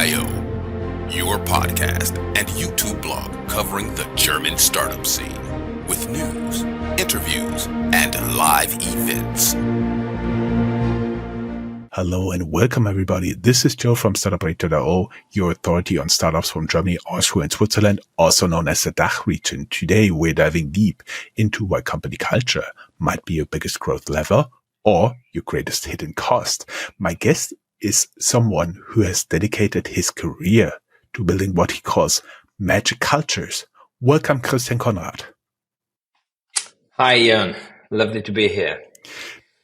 Startuprad.io, your podcast and YouTube blog covering the German startup scene with news, interviews, and live events. Hello and welcome everybody. This is Joe from Startuprad.io, your authority on startups from Germany, Austria and Switzerland, also known as the DACH region. Today we're diving deep into why company culture might be your biggest growth lever or your greatest hidden cost. My guest is someone who has dedicated his career to building what he calls magic cultures. Welcome, Conrad. Hi, Jan. Lovely to be here.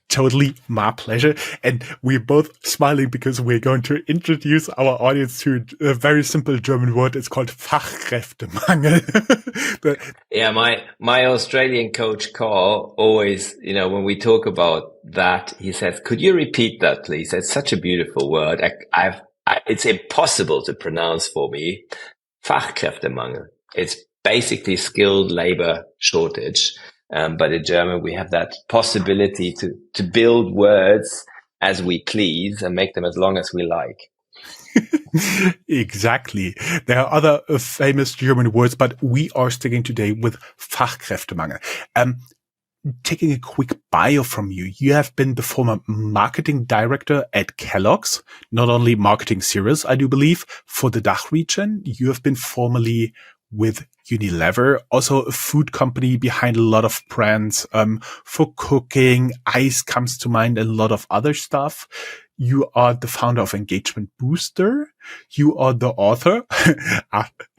Totally my pleasure. And we're both smiling because we're going to introduce our audience to a very simple German word. It's called Fachkräftemangel. Yeah, my Australian coach Carl always, when we talk about that, he says, "Could you repeat that, please? It's such a beautiful word. It's impossible to pronounce for me. Fachkräftemangel. It's basically skilled labor shortage. But in German, we have that possibility to build words as we please and make them as long as we like." Exactly. There are other famous German words, but we are sticking today with Fachkräftemangel. Taking a quick bio from you, you have been the former marketing director at Kellogg's, not only marketing cereals, I do believe, for the DACH region. You have been formerly with Unilever, also a food company behind a lot of brands for cooking. Ice comes to mind, and a lot of other stuff. You are the founder of Engagement Booster. You are the author,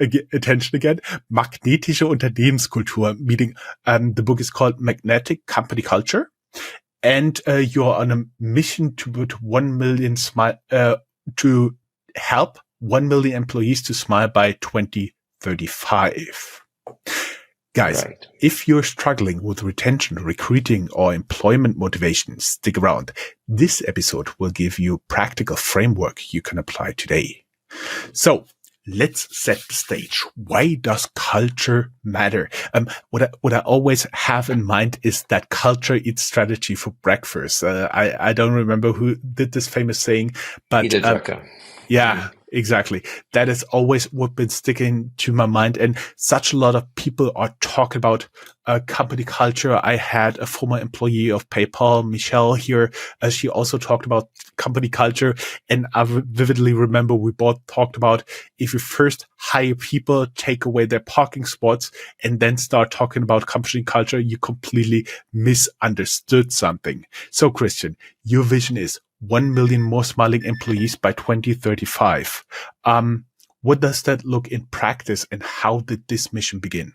attention again, Magnetische Unternehmenskultur, meaning the book is called Magnetic Company Culture. And you are on a mission to put 1 million to help 1 million employees to smile by 2035. Guys, right. If you're struggling with retention, recruiting, or employment motivation, stick around. This episode will give you a practical framework you can apply today. So let's set the stage. Why does culture matter? What I always have in mind is that culture eats strategy for breakfast. I don't remember who did this famous saying, but yeah, exactly. That is always what's been sticking to my mind. And such a lot of people are talking about company culture. I had a former employee of PayPal, Michelle, here. She also talked about company culture. And I vividly remember we both talked about if you first hire people, take away their parking spots, and then start talking about company culture, you completely misunderstood something. So, Christian, your vision is 1 million more smiling employees by 2035. What does that look in practice, and how did this mission begin?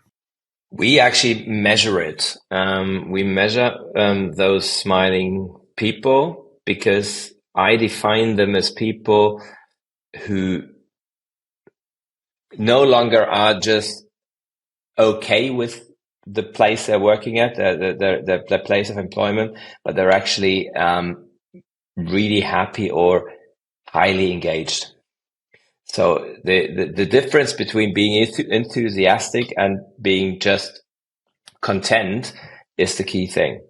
We actually measure it. We measure those smiling people because I define them as people who no longer are just okay with the place they're working at, their place of employment, but they're actually really happy or highly engaged. So the difference between being enthusiastic and being just content is the key thing.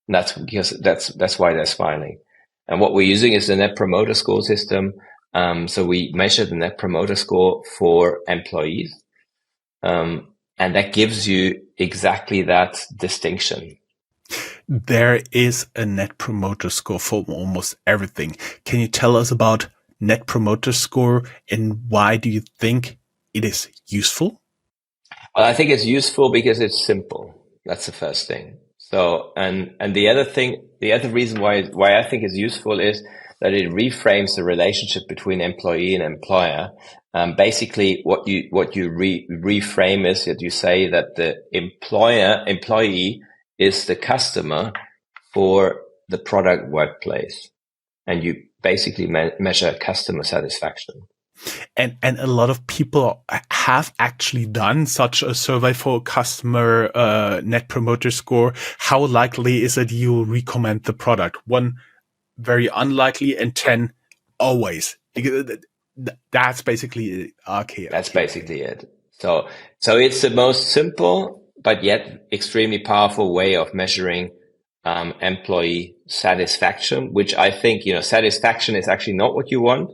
And that's because that's why they're smiling. And what we're using is the Net Promoter Score system. So we measure the Net Promoter Score for employees, and that gives you exactly that distinction. There is a Net Promoter Score for almost everything. Can you tell us about Net Promoter Score and why do you think it is useful? Well, I think it's useful because it's simple. That's the first thing. So, and the other reason why I think it's useful is that it reframes the relationship between employee and employer. Basically, what you reframe is that you say that the employee is the customer for the product workplace, and you basically measure customer satisfaction. And a lot of people have actually done such a survey for customer Net Promoter Score. How likely is it you recommend the product? 1, very unlikely, and 10, always. That's basically it. Okay. That's basically it. So it's the most simple but yet extremely powerful way of measuring employee satisfaction, which I think, satisfaction is actually not what you want.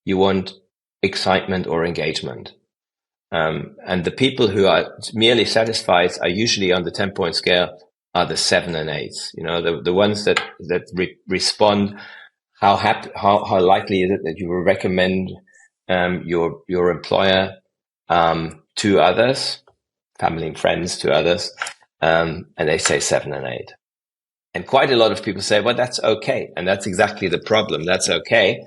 You want excitement or engagement. And the people who are merely satisfied are usually on the 10-point scale are the 7 and 8. The ones that respond. How likely is it that you will recommend your employer to others, family and friends to others, and they say 7 and 8. And quite a lot of people say, well, that's okay. And that's exactly the problem. That's okay.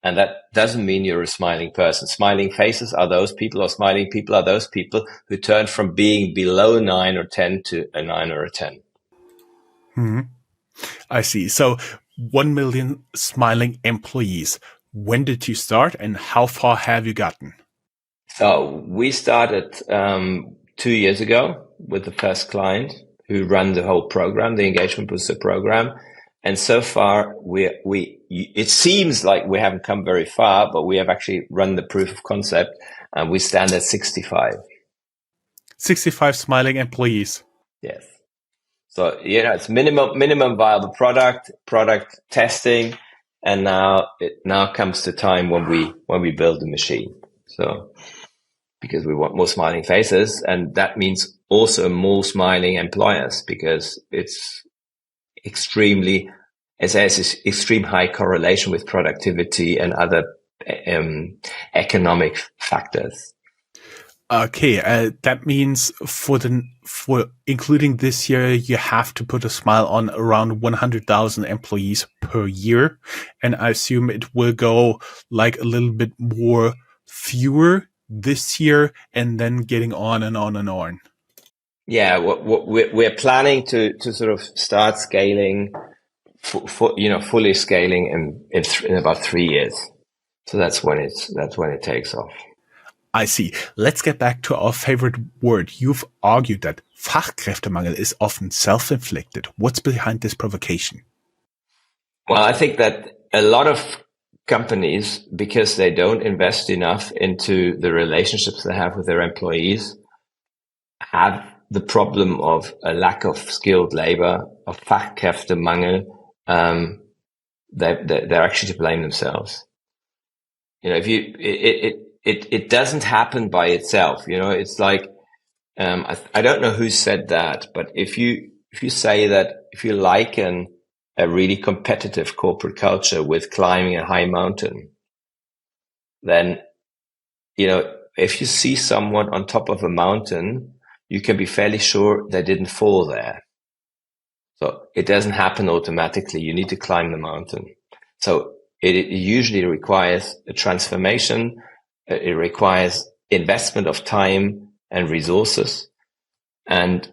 And that doesn't mean you're a smiling person. Smiling faces are those people, or smiling people are those people who turn from being below 9 or 10 to a 9 or a 10. Mm-hmm. I see. So 1 million smiling employees. When did you start and how far have you gotten? So we started 2 years ago with the first client who ran the whole program, the Engagement Booster program. And so far, it seems like we haven't come very far, but we have actually run the proof of concept, and we stand at 65. 65 smiling employees. Yes. So, it's minimum viable product testing. And now comes the time when we build the machine. So, because we want more smiling faces, and that means also more smiling employers, because it has extreme high correlation with productivity and other economic factors. Okay, that means for including this year, you have to put a smile on around 100,000 employees per year, and I assume it will go like a little bit more fewer this year, and then getting on and on and on. Yeah, we're planning to sort of start scaling, fully scaling in about 3 years. So that's when it takes off. I see. Let's get back to our favorite word. You've argued that Fachkräftemangel is often self-inflicted. What's behind this provocation? Well, I think that a lot of companies, because they don't invest enough into the relationships they have with their employees, have the problem of a lack of skilled labor, of Fachkräftemangel. They're actually to blame themselves. It doesn't happen by itself. It's like, I don't know who said that, but if you say that, if you liken a really competitive corporate culture with climbing a high mountain, then, if you see someone on top of a mountain, you can be fairly sure they didn't fall there. So it doesn't happen automatically. You need to climb the mountain. So it usually requires a transformation. It requires investment of time and resources, and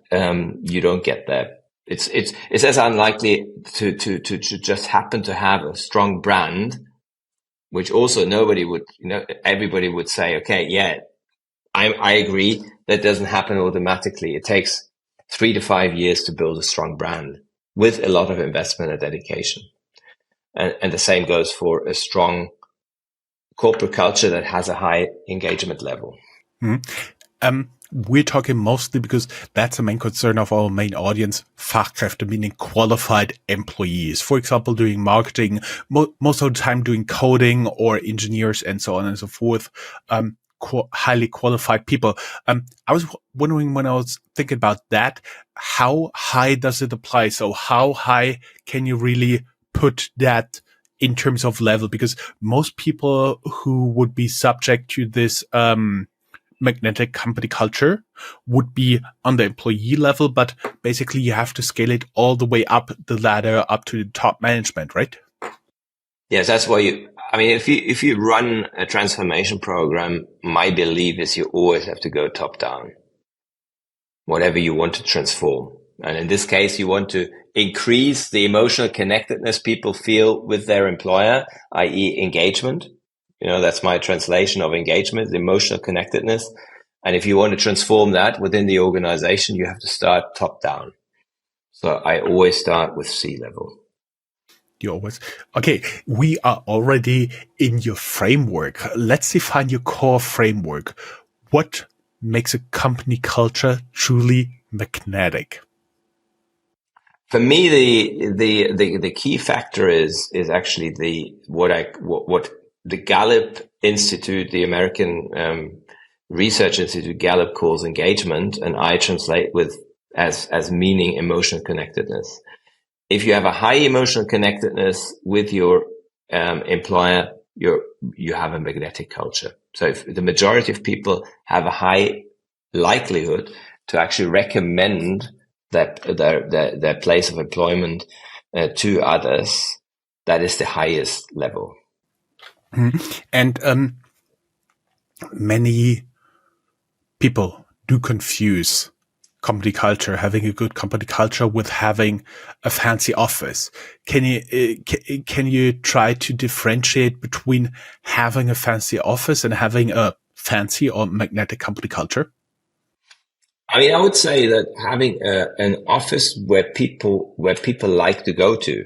you don't get there. It's as unlikely to just happen to have a strong brand, which also everybody would say, okay, yeah, I agree. That doesn't happen automatically. It takes 3 to 5 years to build a strong brand with a lot of investment and dedication. And the same goes for a strong corporate culture that has a high engagement level. Mm-hmm. We're talking mostly because that's the main concern of our main audience, Fachkräfte, meaning qualified employees. For example, doing marketing, most of the time doing coding, or engineers and so on and so forth. Highly qualified people. I was wondering, when I was thinking about that, how high does it apply? So how high can you really put that in terms of level? Because most people who would be subject to this magnetic company culture would be on the employee level, but basically you have to scale it all the way up the ladder, up to the top management, right? Yes, that's why if you run a transformation program, my belief is you always have to go top down, whatever you want to transform. And in this case, you want to increase the emotional connectedness people feel with their employer, i.e. engagement. That's my translation of engagement, the emotional connectedness. And if you want to transform that within the organization, you have to start top down. So I always start with C-level. Okay, we are already in your framework. Let's define your core framework. What makes a company culture truly magnetic? For me, the key factor is actually what the Gallup Institute, the American Research Institute, Gallup calls engagement, and I translate as meaning emotional connectedness. If you have a high emotional connectedness with your employer, you have a magnetic culture. So if the majority of people have a high likelihood to actually recommend their place of employment to others, that is the highest level. Mm-hmm. And many people do confuse company culture, having a good company culture, with having a fancy office. Can you try to differentiate between having a fancy office and having a fancy or magnetic company culture? I mean, I would say that having an office where people like to go to,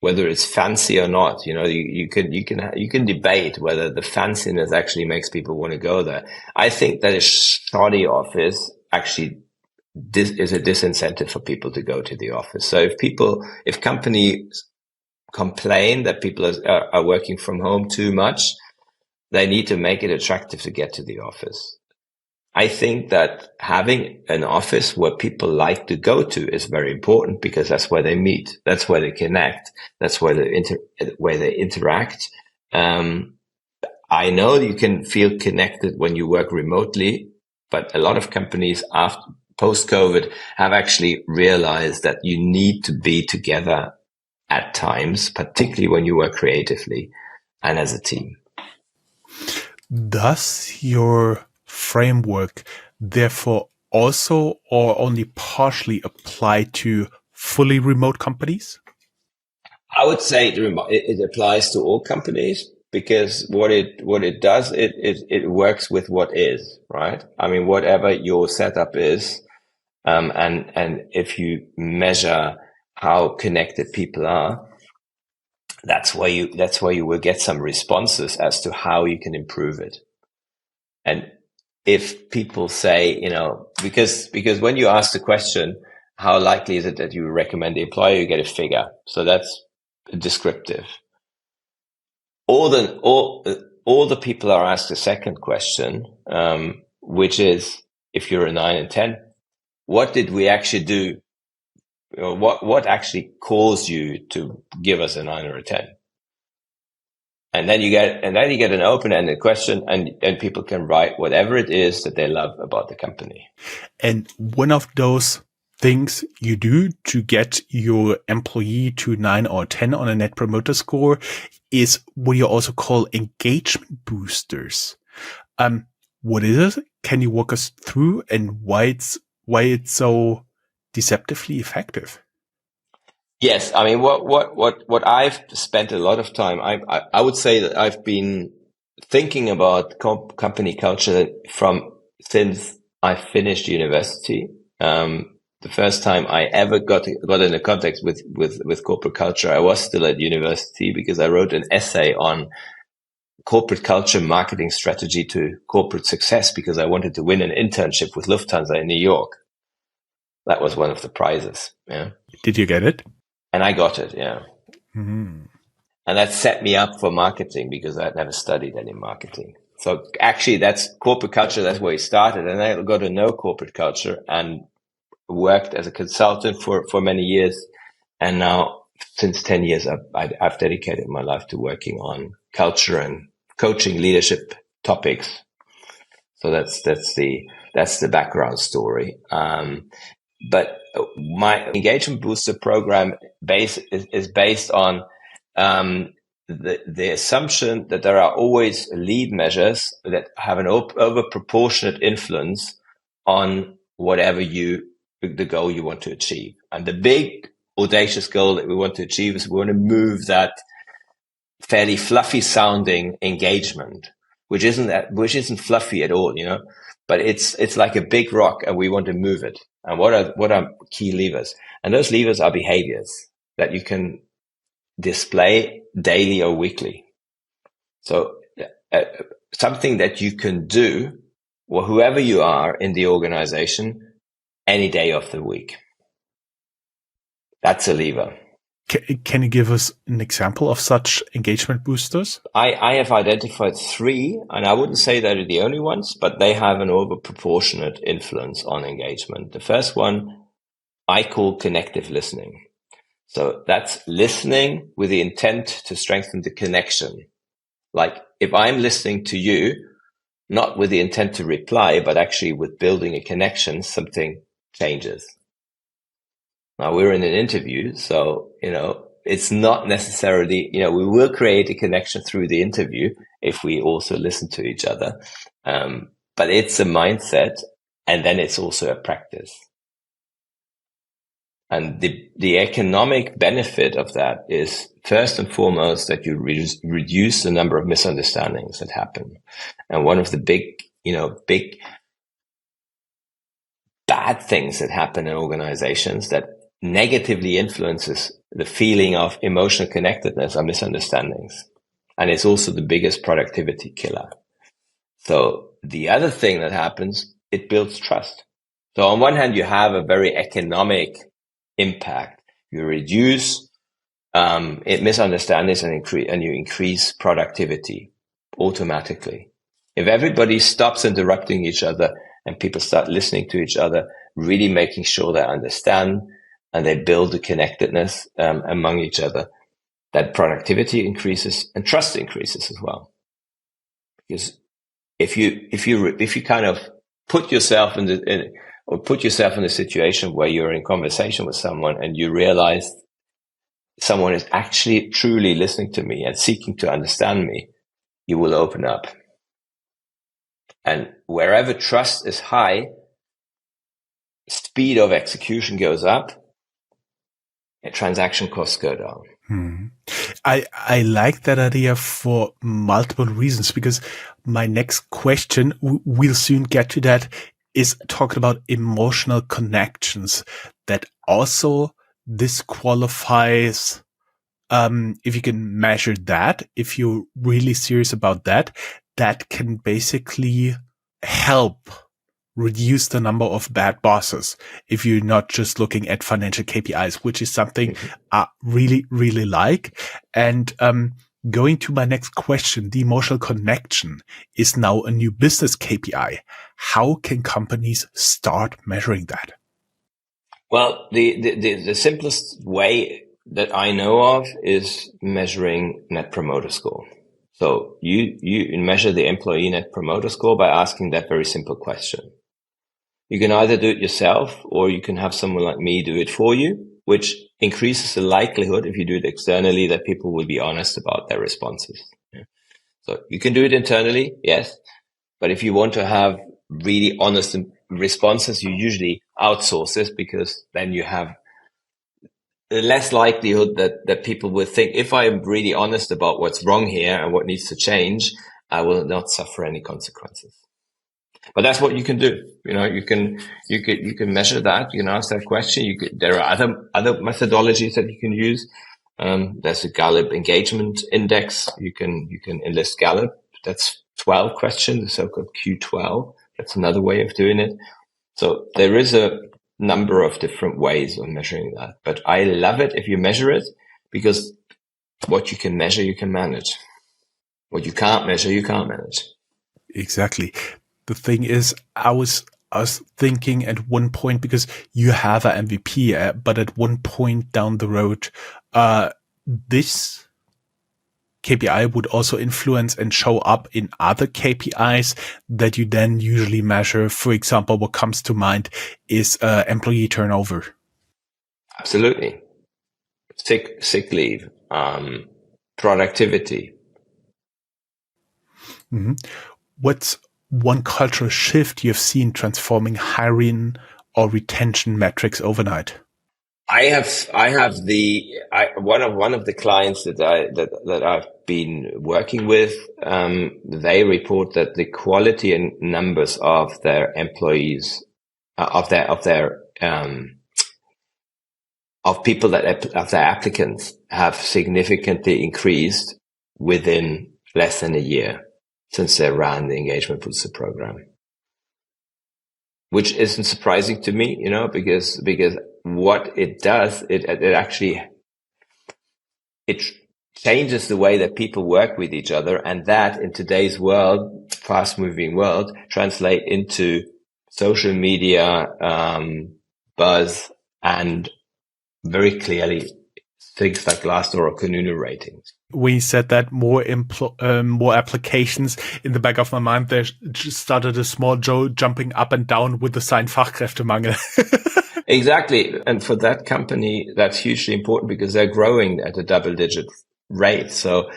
whether it's fancy or not, you can debate whether the fanciness actually makes people want to go there. I think that a shoddy office actually is a disincentive for people to go to the office. So if companies complain that people are working from home too much, they need to make it attractive to get to the office. I think that having an office where people like to go to is very important, because that's where they meet, that's where they connect, that's where they interact. I know you can feel connected when you work remotely, but a lot of companies after post-COVID have actually realized that you need to be together at times, particularly when you work creatively and as a team. Does your framework therefore also or only partially apply to fully remote companies? I would say it applies to all companies, because what it does, it works with what is, right? I mean, whatever your setup is, and if you measure how connected people are, that's where you will get some responses as to how you can improve it. And if people say, because when you ask the question, how likely is it that you recommend the employer, you get a figure. So that's descriptive. All the people are asked a second question, which is, if you're a 9 and 10, what did we actually do? What actually caused you to give us a 9 or a 10? And then you get an open-ended question, and people can write whatever it is that they love about the company. And one of those things you do to get your employee to 9 or 10 on a net promoter score is what you also call engagement boosters. What is it? Can you walk us through, and why it's so deceptively effective? Yes, I mean, what I've spent a lot of time, I would say that I've been thinking about company culture since I finished university. The first time I ever got into contact with corporate culture, I was still at university, because I wrote an essay on corporate culture, marketing strategy to corporate success, because I wanted to win an internship with Lufthansa in New York. That was one of the prizes. Yeah. Did you get it? And I got it. Yeah. Mm-hmm. And that set me up for marketing, because I'd never studied any marketing. So actually, that's corporate culture. That's where it started. And I got to know corporate culture and worked as a consultant for many years. And now, since 10 years, I've dedicated my life to working on culture and coaching leadership topics. So that's the background story. But my engagement booster program is based on the assumption that there are always lead measures that have an over proportionate influence on whatever the goal you want to achieve. And the big audacious goal that we want to achieve is we want to move that fairly fluffy sounding engagement, which isn't fluffy at all, but it's like a big rock, and we want to move it. And what are key levers? And those levers are behaviors that you can display daily or weekly. So something that you can do, or whoever you are in the organization, any day of the week. That's a lever. Can you give us an example of such engagement boosters? I have identified 3, and I wouldn't say they're the only ones, but they have an overproportionate influence on engagement. The first one I call connective listening. So that's listening with the intent to strengthen the connection. Like if I'm listening to you, not with the intent to reply, but actually with building a connection, something changes. Now we're in an interview, so, it's not necessarily, we will create a connection through the interview if we also listen to each other. But it's a mindset, and then it's also a practice. And the economic benefit of that is first and foremost that you reduce the number of misunderstandings that happen. And one of the big bad things that happen in organizations that negatively influences the feeling of emotional connectedness are misunderstandings. And it's also the biggest productivity killer. So the other thing that happens, it builds trust. So on one hand, you have a very economic impact. You reduce misunderstandings and you increase productivity automatically. If everybody stops interrupting each other and people start listening to each other, really making sure they understand and they build a connectedness among each other, that productivity increases and trust increases as well. Because if you kind of put yourself in the situation where you're in conversation with someone and you realize someone is actually truly listening to me and seeking to understand me, you will open up. And wherever trust is high, speed of execution goes up and transaction costs go down. I like that idea for multiple reasons, because my next question, we'll soon get to that, is talking about emotional connections that also disqualifies, if you can measure that, if you're really serious about that, that can basically help reduce the number of bad bosses if you're not just looking at financial KPIs, which is something I really, really like. And going to my next question, the emotional connection is now a new business KPI. How can companies start measuring that? Well, the simplest way that I know of is measuring Net Promoter Score. So you measure the employee Net Promoter Score by asking that very simple question. You can either do it yourself or you can have someone like me do it for you, which increases the likelihood, if you do it externally, that people will be honest about their responses. Yeah. So you can do it internally, yes. But if you want to have really honest responses, you usually outsource this, because then you have less likelihood that people will think, if I am really honest about what's wrong here and what needs to change, I will not suffer any consequences. But that's what you can do. You can measure that. You can ask that question. There are other methodologies that you can use. There's a Gallup engagement index. You can enlist Gallup. That's 12 questions, the so-called Q12. That's another way of doing it. So there is a number of different ways of measuring that. But I love it if you measure it, because what you can measure, you can manage. What you can't measure, you can't manage. Exactly. The thing is, I was thinking at one point, because you have a MVP, but at one point down the road, this KPI would also influence and show up in other KPIs that you then usually measure. For example, what comes to mind is employee turnover. Absolutely. Sick leave, productivity. Mm-hmm. What's one cultural shift you've seen transforming hiring or retention metrics overnight? I have one of the clients that I've been working with. They report that the quality and numbers of their employees, of their applicants, have significantly increased within less than a year since they ran the engagement booster program, which isn't surprising to me, because what it does, it actually it changes the way that people work with each other, and that in today's world, fast-moving world, translate into social media buzz and very clearly things like Glassdoor or Kununu ratings. We said that more applications in the back of my mind. There just started a small Joe jumping up and down with the sign Fachkräftemangel. Exactly. And for that company, that's hugely important because they're growing at a double-digit rate. So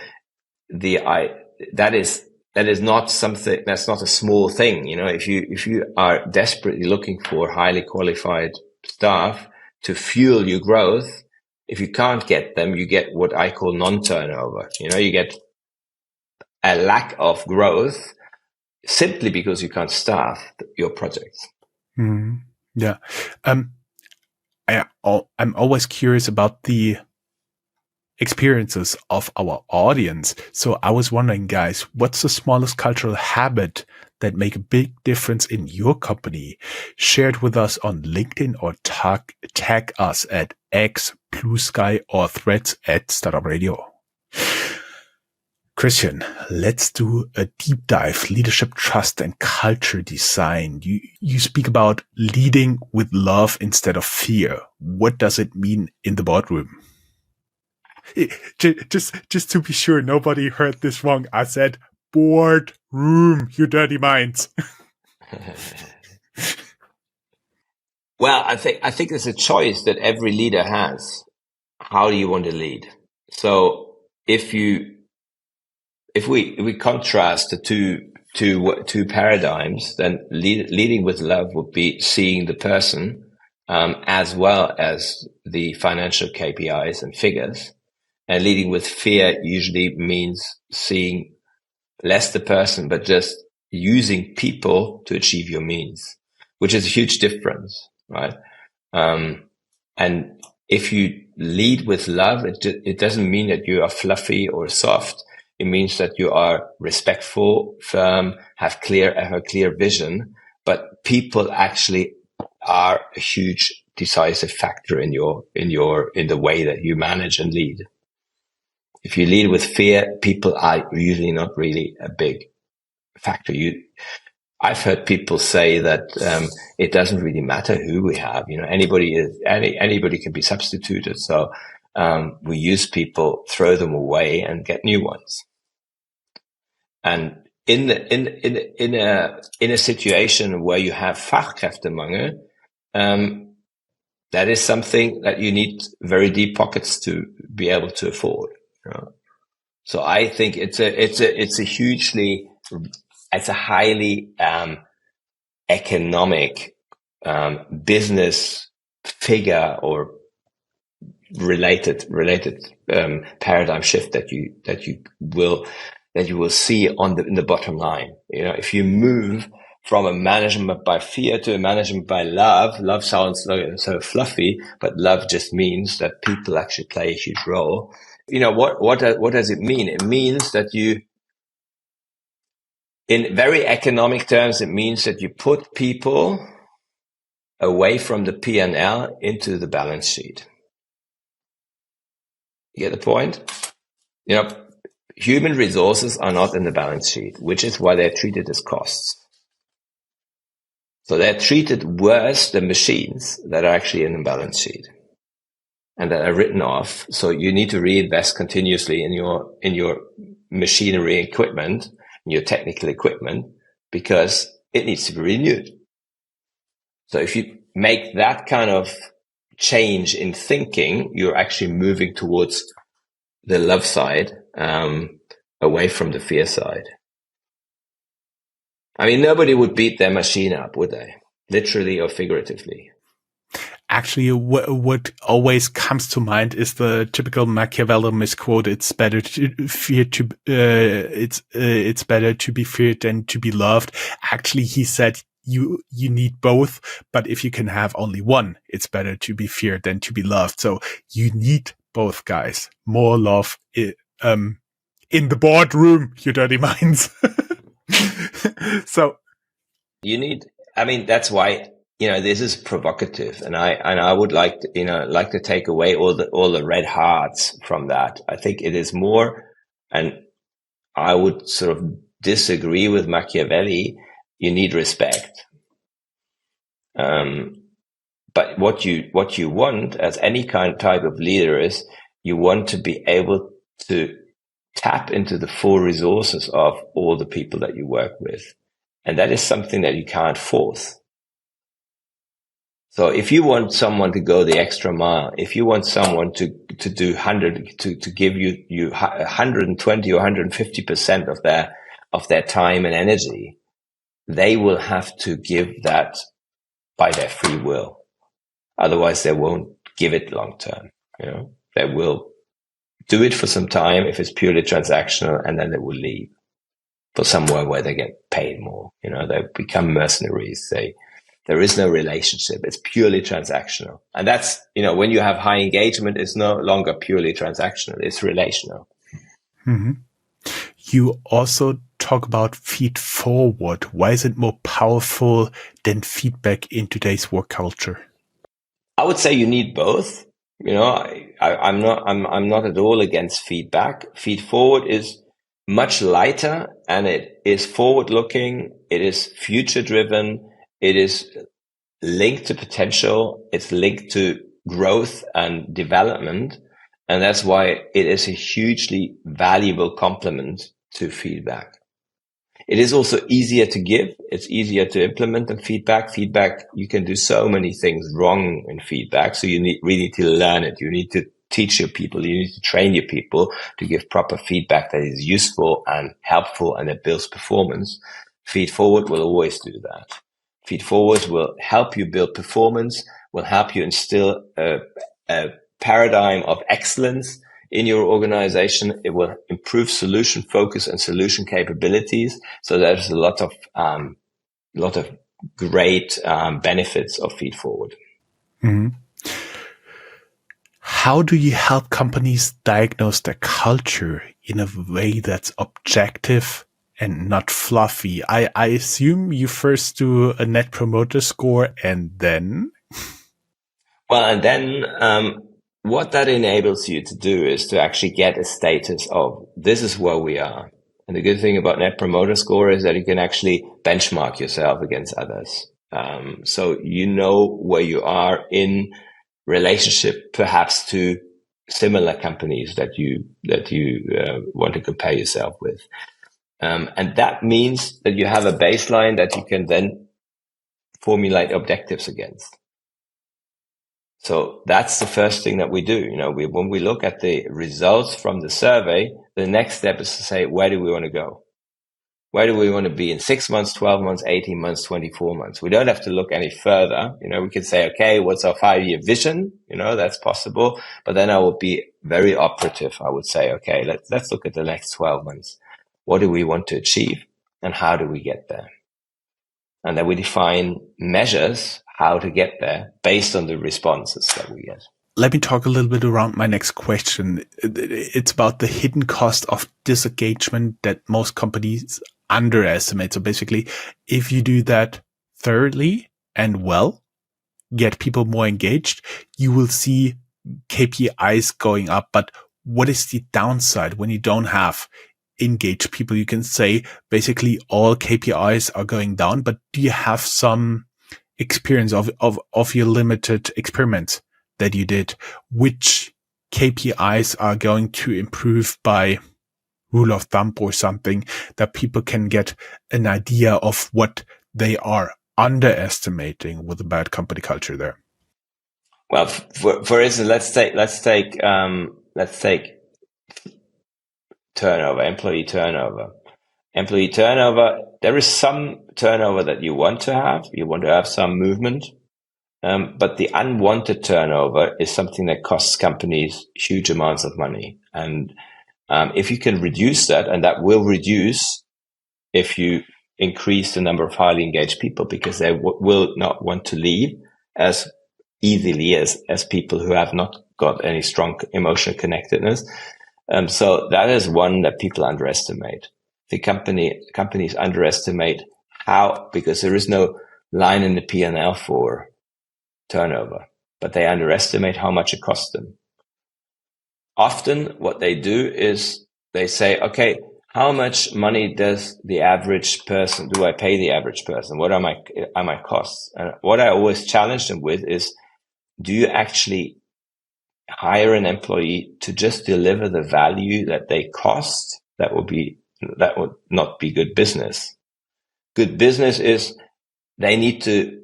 that is not something, that's not a small thing. You know, if you are desperately looking for highly qualified staff to fuel your growth, if you can't get them, you get what I call non-turnover. You know, you get a lack of growth simply because you can't staff your projects. Mm, yeah. I'm always curious about the experiences of our audience. So I was wondering, guys, what's the smallest cultural habit that make a big difference in your company? Share it with us on LinkedIn or tag us at X, Blue Sky, or Threads at Startup Radio. Christian, let's do a deep dive. Leadership, trust, and culture design. You speak about leading with love instead of fear. What does it mean in the boardroom? Just to be sure, nobody heard this wrong. I said boardroom, you dirty minds. Well, I think there's a choice that every leader has. How do you want to lead? So if we contrast the two paradigms, then leading with love would be seeing the person as well as the financial KPIs and figures. And leading with fear usually means seeing less the person, but just using people to achieve your means, which is a huge difference, right? And if you lead with love, it doesn't mean that you are fluffy or soft. It means that you are respectful, firm, have a clear vision, but people actually are a huge decisive factor in the way that you manage and lead. If you lead with fear, people are usually not really a big factor. I've heard people say that it doesn't really matter who we have. You know, anybody can be substituted. So we use people, throw them away, and get new ones. And in a situation where you have Fachkräftemangel, that is something that you need very deep pockets to be able to afford. You know? So I think it's a highly economic business figure or related paradigm shift that you will see in the bottom line. You know, if you move from a management by fear to a management by love. Love sounds so fluffy, but love just means that people actually play a huge role. You know, what does it mean? It means that in very economic terms, it means that you put people away from the P&L into the balance sheet. You get the point? You know, human resources are not in the balance sheet, which is why they're treated as costs. So they're treated worse than machines that are actually in the balance sheet and that are written off. So you need to reinvest continuously in your machinery equipment, in your technical equipment, because it needs to be renewed. So if you make that kind of change in thinking, you're actually moving towards the love side, away from the fear side. I mean, nobody would beat their machine up, would they? Literally or figuratively. Actually, what always comes to mind is the typical Machiavelli misquote: "It's better to fear to it's better to be feared than to be loved." Actually, he said you need both, but if you can have only one, it's better to be feared than to be loved. So you need both, guys. More love in the boardroom, you dirty minds. So you need. I mean, that's why this is provocative, and I would like to take away all the red hearts from that. I think it is more, and I would sort of disagree with Machiavelli. You need respect. But what you want as any type of leader is you want to be able to tap into the full resources of all the people that you work with. And that is something that you can't force. So if you want someone to go the extra mile, if you want someone to do to give you 120 or 150% of their time and energy, they will have to give that by their free will. Otherwise, they won't give it long term. They will do it for some time if it's purely transactional, and then they will leave for somewhere where they get paid more. They become mercenaries. There is no relationship. It's purely transactional. And that's, when you have high engagement, it's no longer purely transactional. It's relational. Mm-hmm. You also talk about feed forward. Why is it more powerful than feedback in today's work culture? I would say you need both. I'm not at all against feedback. Feed forward is much lighter, and it is forward looking. It is future driven. It is linked to potential. It's linked to growth and development. And that's why it is a hugely valuable complement to feedback. It is also easier to give. It's easier to implement than feedback. Feedback, you can do so many things wrong in feedback. So you really need to learn it. You need to teach your people. You need to train your people to give proper feedback that is useful and helpful and that builds performance. Feed forward will always do that. Feed forward will help you build performance, will help you instill a paradigm of excellence in your organization. It will improve solution focus and solution capabilities. So there's a lot of great benefits of feed forward. Mm-hmm. How do you help companies diagnose their culture in a way that's objective and not fluffy? I assume you first do a net promoter score and then? Well, and then what that enables you to do is to actually get a status of this is where we are. And the good thing about net promoter score is that you can actually benchmark yourself against others. So you know where you are in relationship perhaps to similar companies that you want to compare yourself with. And that means that you have a baseline that you can then formulate objectives against. So that's the first thing that we do. When we look at the results from the survey, the next step is to say, where do we want to go? Where do we want to be in 6 months, 12 months, 18 months, 24 months? We don't have to look any further. We can say, okay, what's our 5-year vision? That's possible. But then I will be very operative. I would say, okay, let's look at the next 12 months. What do we want to achieve and how do we get there? And then we define measures how to get there based on the responses that we get. Let me talk a little bit around my next question. It's about the hidden cost of disengagement that most companies underestimate. So basically, if you do that thoroughly and well, get people more engaged, you will see KPIs going up. But what is the downside when you don't have engaged people? You can say basically all KPIs are going down, but do you have some experience of your limited experiments that you did, which KPIs are going to improve by rule of thumb or something that people can get an idea of what they are underestimating with a bad company culture there? Well, for instance, let's take turnover, employee turnover. Employee turnover, there is some turnover that you want to have. You want to have some movement. But the unwanted turnover is something that costs companies huge amounts of money. And if you can reduce that, and that will reduce if you increase the number of highly engaged people, because they will not want to leave as easily as people who have not got any strong emotional connectedness. So that is one that people underestimate. The companies underestimate how, because there is no line in the P&L for turnover, but they underestimate how much it costs them. Often what they do is they say, okay, how much money does the average person, do I pay the average person? What are my costs? And what I always challenge them with is, do you actually hire an employee to just deliver the value that they cost? That would not be good business. Good business is you need to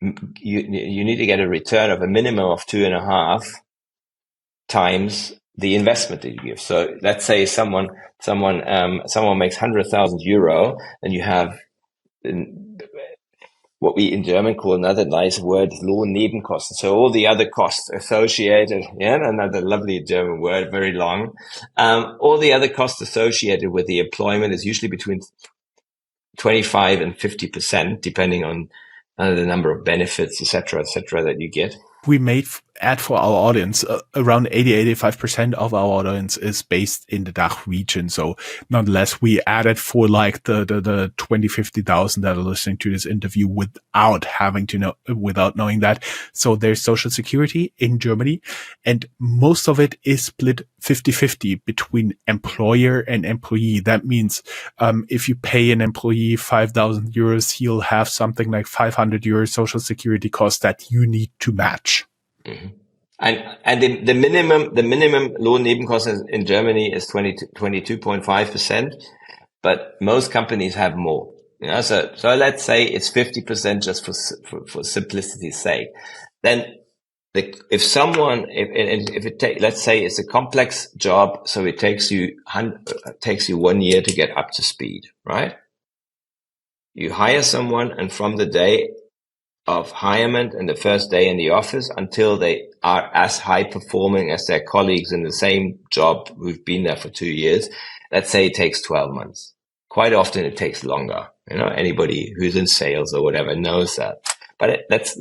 get a return of a minimum of 2.5 times the investment that you give. So let's say someone makes 100,000 euro, and you have what we in German call, another nice word, Lohnnebenkosten. So all the other costs associated, another lovely German word, very long. All the other costs associated with the employment is usually between 25 and 50%, depending on the number of benefits, etc., that you get. We made ad for our audience. Around 85% of our audience is based in the DACH region. So nonetheless, we added for like the 50,000 that are listening to this interview without knowing that. So there's social security in Germany, and most of it is split 50-50 between employer and employee. That means, if you pay an employee 5,000 euros, he'll have something like 500 euros social security costs that you need to match. Mm-hmm. And the minimum Lohnnebenkosten in Germany is 22.5%, but most companies have more. So let's say it's 50% just for simplicity's sake. Then let's say it's a complex job, so it takes you 1 year to get up to speed, right? You hire someone, and from the day of hirement and the first day in the office until they are as high performing as their colleagues in the same job who've been there for 2 years, let's say it takes 12 months. Quite often it takes longer. Anybody who's in sales or whatever knows that. But let's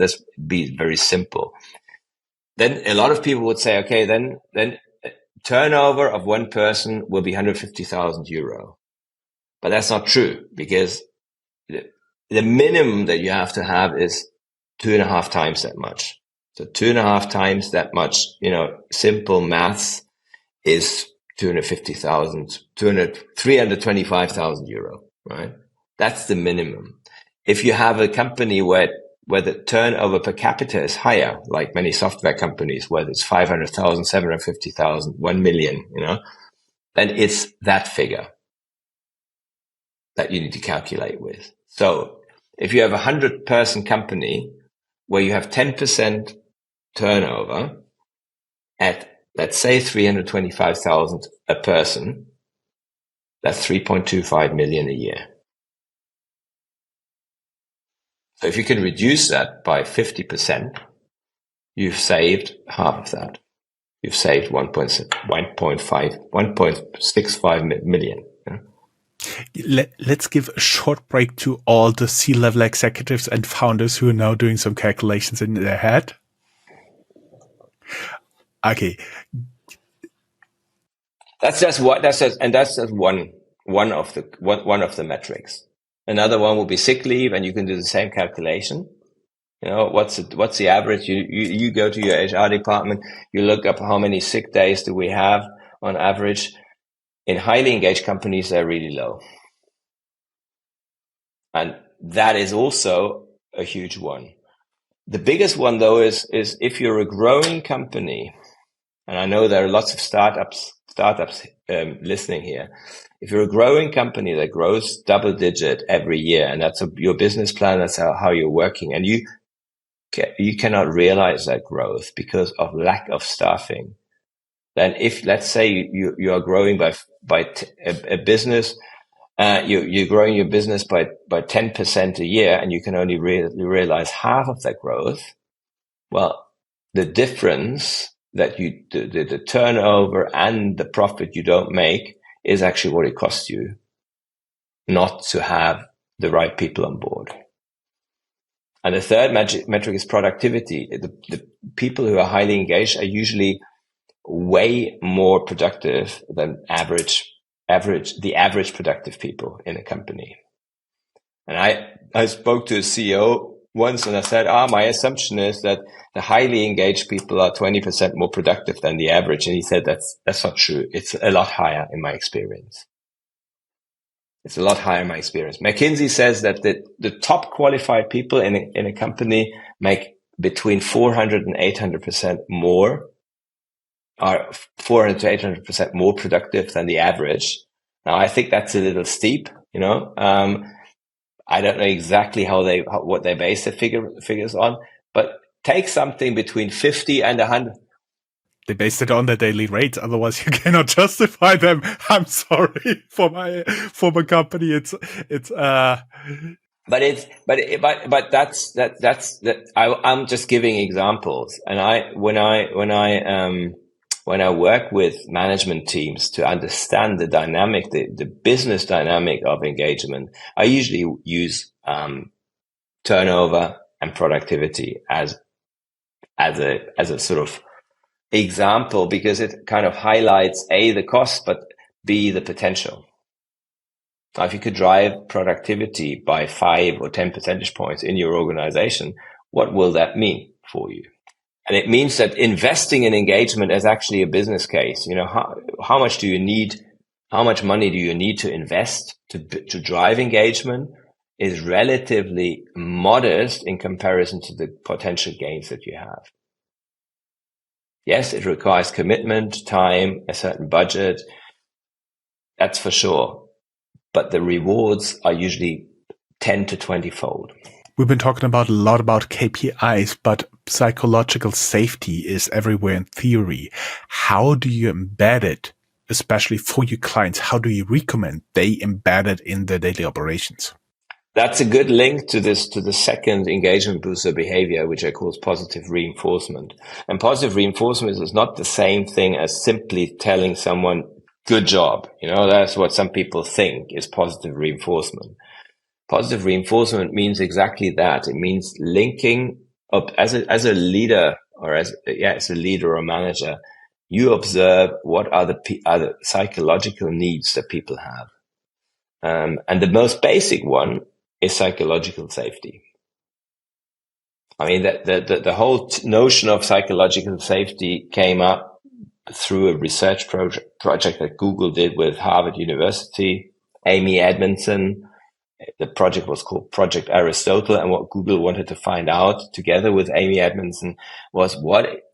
be very simple. Then a lot of people would say, okay, then turnover of one person will be 150,000 euro. But that's not true, because the minimum that you have to have is 2.5 times that much. So 2.5 times that much, simple maths is 325,000 euro, right? That's the minimum. If you have a company where the turnover per capita is higher, like many software companies, whether it's 500,000, 750,000, 1 million, then it's that figure that you need to calculate with. So if you have a 100-person company where you have 10% turnover at, let's say, 325,000 a person, that's 3.25 million a year. So if you can reduce that by 50%, you've saved half of that. You've saved 1.65 million. Let's give a short break to all the C-level executives and founders who are now doing some calculations in their head. Okay. That's just one of the metrics. Another one will be sick leave, and you can do the same calculation. What's the average? You go to your HR department, you look up how many sick days do we have on average. In highly engaged companies, they're really low. And that is also a huge one. The biggest one, though, is if you're a growing company, and I know there are lots of startups listening here. If you're a growing company that grows double-digit every year, and that's your business plan, that's how you're working, and you cannot realize that growth because of lack of staffing, then if, let's say, you are growing by a business, you're growing your business by 10% a year, and you can only realize half of that growth. Well, the difference that the turnover and the profit you don't make is actually what it costs you not to have the right people on board. And the third metric is productivity. The people who are highly engaged are usually way more productive than the average productive people in a company. And I spoke to a CEO once and I said, my assumption is that the highly engaged people are 20% more productive than the average. And he said, that's not true. It's a lot higher in my experience. It's a lot higher in my experience. McKinsey says that the top qualified people in a company make between 400 and 800% more, are 400 to 800% more productive than the average. Now, I think that's a little steep, I don't know exactly what they base the figures on, but take something between 50 and 100. They based it on the daily rate. Otherwise, you cannot justify them. I'm sorry for my company. I'm just giving examples. And when I work with management teams to understand the dynamic, the business dynamic of engagement, I usually use turnover and productivity as a sort of example, because it kind of highlights A, the cost, but B, the potential. Now, if you could drive productivity by 5 or 10 percentage points in your organization, what will that mean for you? And it means that investing in engagement is actually a business case. How much do you need? How much money do you need to invest to drive engagement is relatively modest in comparison to the potential gains that you have. Yes, it requires commitment, time, a certain budget. That's for sure. But the rewards are usually 10 to 20-fold. We've been talking a lot about KPIs, but psychological safety is everywhere in theory. How do you embed it, especially for your clients? How do you recommend they embed it in their daily operations? That's a good link to the second engagement booster behavior, which I call positive reinforcement. And positive reinforcement is not the same thing as simply telling someone, good job. That's what some people think is positive reinforcement. Positive reinforcement means exactly that. It means linking up as a leader, or as a leader or manager. You observe what are the psychological needs that people have. And the most basic one is psychological safety. I mean, the whole notion of psychological safety came up through a research project that Google did with Harvard University, Amy Edmondson. The project was called Project Aristotle, and what Google wanted to find out together with Amy Edmondson was what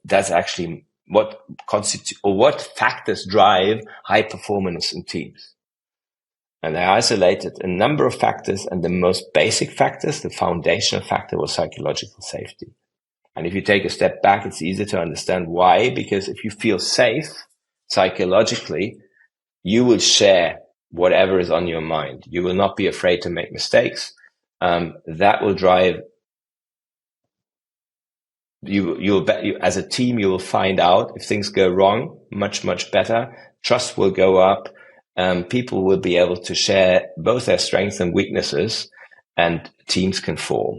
factors drive high performance in teams. And they isolated a number of factors, and the most basic factors, the foundational factor, was psychological safety. And if you take a step back, it's easier to understand why, because if you feel safe psychologically, you will share whatever is on your mind. You will not be afraid to make mistakes. That will drive you. As a team, you will find out if things go wrong much, much better. Trust will go up. People will be able to share both their strengths and weaknesses, and teams can form.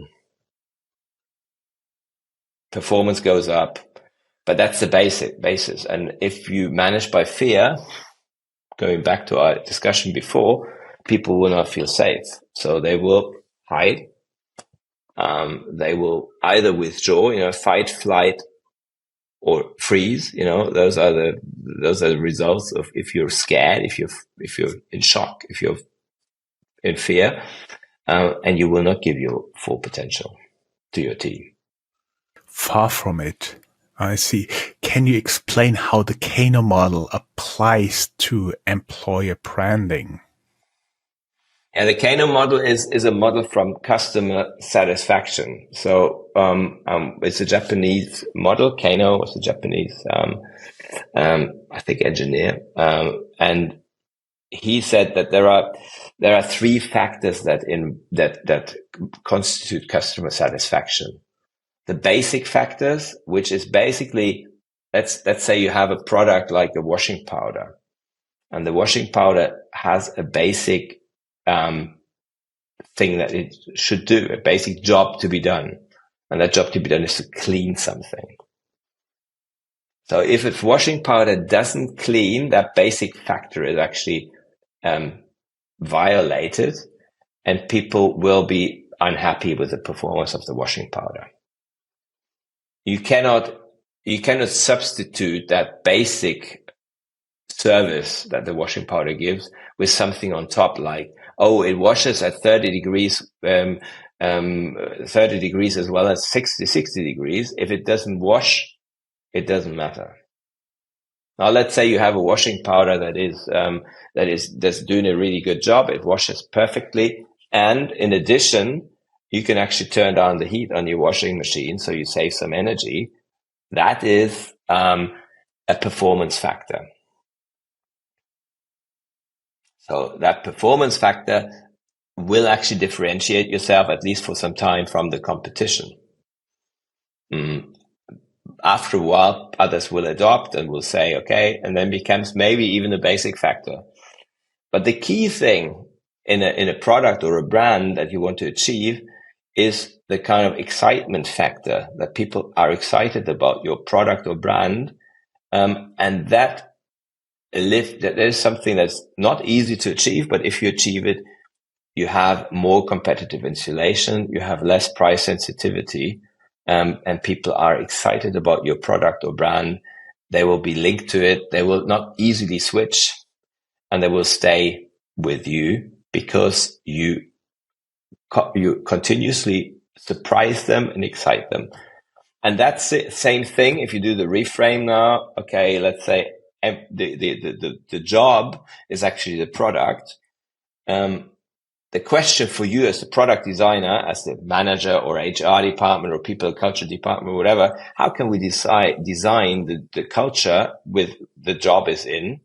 Performance goes up, but that's the basis. And if you manage by fear, going back to our discussion before, people will not feel safe. So they will hide. They will either withdraw, fight, flight, or freeze. Those are the results of if you're scared, if you're in shock, if you're in fear, and you will not give your full potential to your team. Far from it. I see. Can you explain how the Kano model applies to employer branding? Yeah, the Kano model is a model from customer satisfaction. So it's a Japanese model. Kano was a Japanese, I think, engineer, and he said that there are 3 factors that constitute customer satisfaction. The basic factors, which is basically, let's say you have a product like a washing powder, and the washing powder has a basic thing that it should do, a basic job to be done. And that job to be done is to clean something. So if a washing powder doesn't clean, that basic factor is actually violated, and people will be unhappy with the performance of the washing powder. You cannot substitute that basic service that the washing powder gives with something on top, like, oh, it washes at 30 degrees, 30 degrees as well as 60 degrees. If it doesn't wash, it doesn't matter. Now, let's say you have a washing powder that's doing a really good job. It washes perfectly. And in addition, you can actually turn down the heat on your washing machine, so you save some energy. That is a performance factor. So that performance factor will actually differentiate yourself, at least for some time, from the competition. After a while, others will adopt and will say, okay, and then becomes maybe even a basic factor. But the key thing in a product or a brand that you want to achieve is the kind of excitement factor, that people are excited about your product or brand. And that is something that's not easy to achieve, but if you achieve it, you have more competitive insulation, you have less price sensitivity, and people are excited about your product or brand. They will be linked to it. They will not easily switch, and they will stay with you because you continuously surprise them and excite them. And that's the same thing if you do the reframe now. Okay, let's say the job is actually the product. The question for you as the product designer, as the manager or HR department or people culture department, or whatever, how can we design the culture with the job is in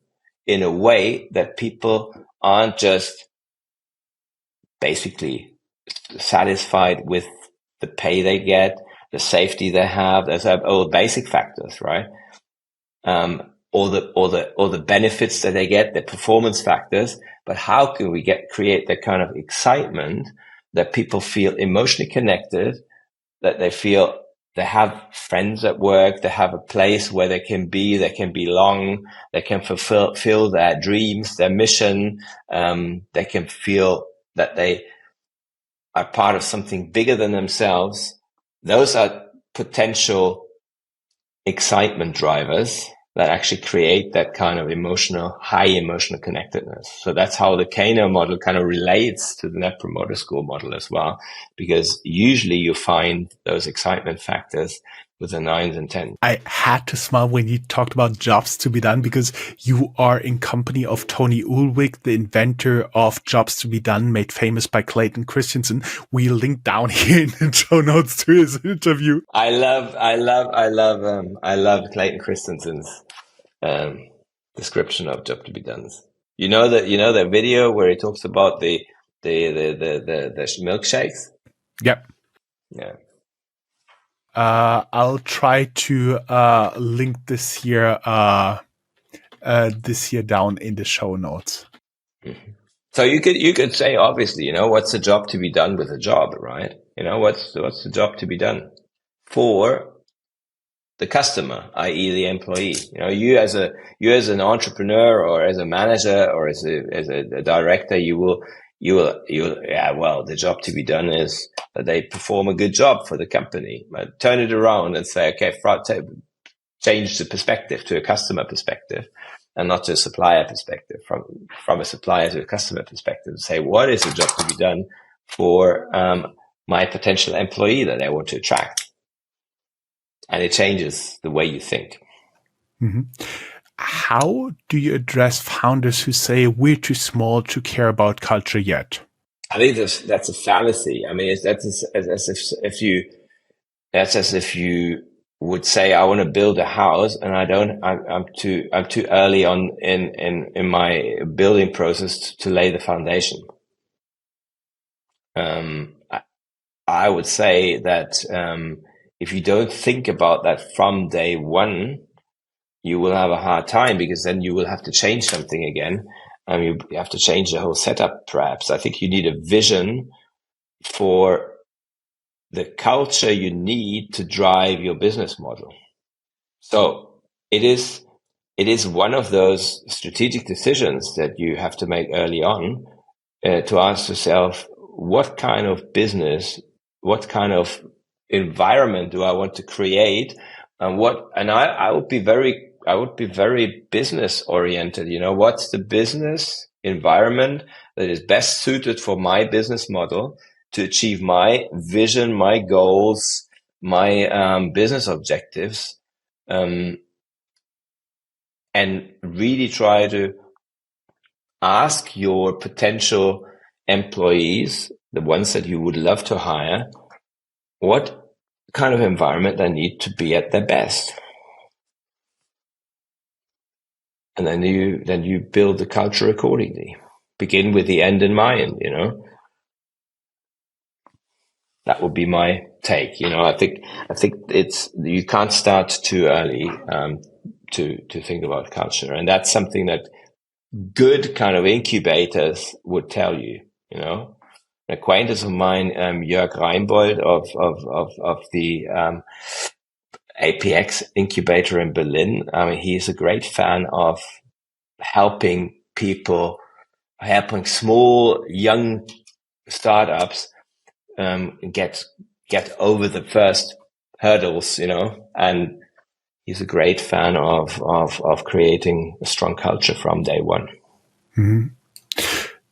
a way that people aren't just basically satisfied with the pay they get, the safety they have. Those are all basic factors, right? All the benefits that they get, the performance factors. But how can we create that kind of excitement that people feel emotionally connected, that they feel they have friends at work, they have a place where they can belong, they can fulfill their dreams, their mission, they can feel that they are part of something bigger than themselves. Those are potential excitement drivers that actually create that kind of high emotional connectedness. So that's how the Kano model kind of relates to the Net Promoter Score model as well, because usually you find those excitement factors with the 9s and 10s. I had to smile when you talked about jobs to be done, because you are in company of Tony Ulrich, the inventor of Jobs to be Done, made famous by Clayton Christensen. We link down here in the show notes to his interview. I love Clayton Christensen's description of Job to be Done. You know that video where he talks about the milkshakes? Yep. Yeah. I'll try to link this here down in the show notes. Mm-hmm. So you could say, obviously, what's the job to be done with a job, right? What's the job to be done for the customer, i.e. the employee? You as an entrepreneur or as a manager or as a director, the job to be done is that they perform a good job for the company. But turn it around and say, okay, change the perspective to a customer perspective and not to a supplier perspective, from a supplier to a customer perspective, and say, what is the job to be done for my potential employee that I want to attract? And it changes the way you think. Mm-hmm. How do you address founders who say we're too small to care about culture yet? I think that's a fallacy. I mean, that's as if you would say, I want to build a house and I'm too early on in my building process to lay the foundation. I would say that if you don't think about that from day one, you will have a hard time, because then you will have to change something again. You have to change the whole setup, perhaps. I think you need a vision for the culture you need to drive your business model. So it is one of those strategic decisions that you have to make early on to ask yourself, what kind of business, what kind of environment do I want to create, and I would be very business oriented. What's the business environment that is best suited for my business model to achieve my vision, my goals, my business objectives, and really try to ask your potential employees, the ones that you would love to hire, what kind of environment they need to be at their best. And then you build the culture accordingly. Begin with the end in mind, That would be my take. I think you can't start too early to think about culture. And that's something that good kind of incubators would tell you, An acquaintance of mine, Jörg Reinbold of the APX incubator in Berlin. He's a great fan of helping small, young startups get over the first hurdles, and he's a great fan of creating a strong culture from day one. Mm-hmm.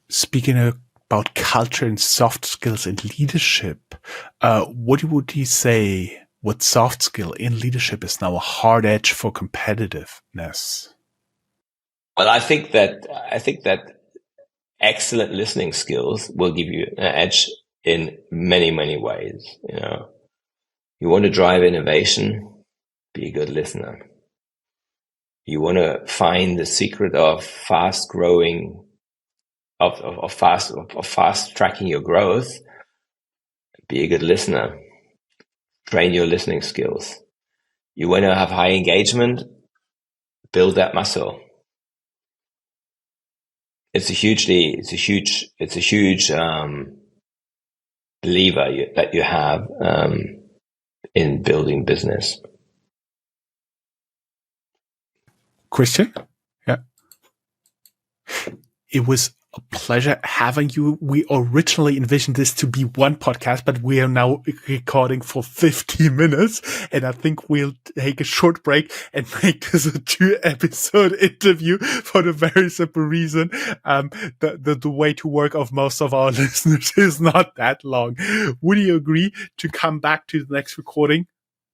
Speaking about culture and soft skills and leadership, what would you say? What soft skill in leadership is now a hard edge for competitiveness? Well, I think that excellent listening skills will give you an edge in many, many ways. You want to drive innovation, be a good listener. You want to find the secret of fast growing, of fast tracking your growth, be a good listener. Train your listening skills. You want to have high engagement, build that muscle. It's a huge lever that you have in building business. Christian? Yeah. It was a pleasure having you. We originally envisioned this to be one podcast, but we are now recording for 50 minutes. And I think we'll take a short break and make this a 2-episode interview for the very simple reason. The way to work of most of our listeners is not that long. Would you agree to come back to the next recording?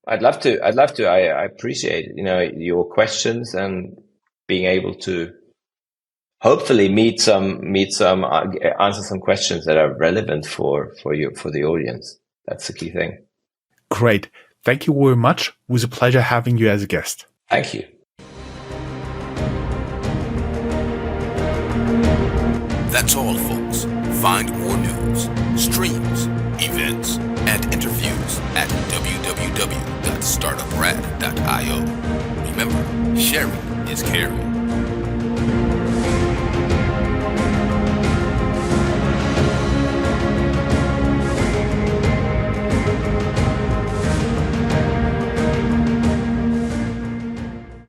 I'd love to. I appreciate, your questions and being able to hopefully answer some questions that are relevant for the audience. That's the key thing. Great. Thank you very much. It was a pleasure having you as a guest. Thank you. That's all, folks. Find more news, streams, events, and interviews at www.startuprad.io. Remember, sharing is caring.